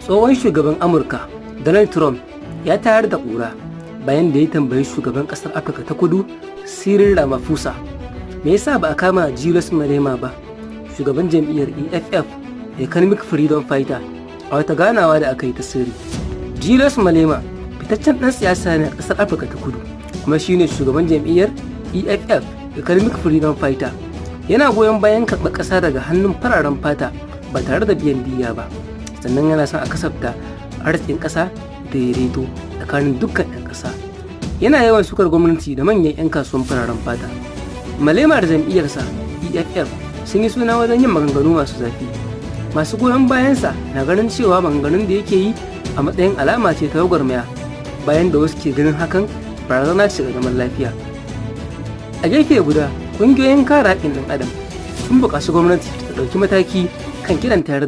Tsohon shugaban Amurka Donald Trump ya tayar da ƙura bayan da ya tambayi shugaban ƙasar Afirka ta Kudu Cyril Ramaphosa me yasa ba a kama Julius Malema ba, shugaban jam'iyyar EFF Economic Freedom Fighter, a wata ganawa da aka yi ta sirri. Julius Malema fitaccen ɗan siyasa ne a ƙasar Afirka ta Kudu kuma shine shugaban jam'iyyar EFF Economic Freedom Fighter. Yana goyon bayan karɓar ƙasa daga hannun fararen fata ba tare da biyan diyya ba, sannan yana son a kasafta arzikin ƙasa da daidaito tsakanin dukkan 'yan ƙasa. Yana yawan sukar gwamnati da manyan 'yan kasuwan fararen fata. Malema da jam'iyyarsa EFF sun yi suna wajen yin maganganu masu zafi. Masu goyon bayansa na ganin cewa maganganun da yake yi a matsayin alama ce ta gwagwarmaya, bayan da wasu ke ganin hakan barazana ce ga zaman lafiya. A gefe guda, ƙungiyoyin kare haƙƙin ɗan adam sun buƙaci gwamnati ta ɗauki mataki kan kiran tayar da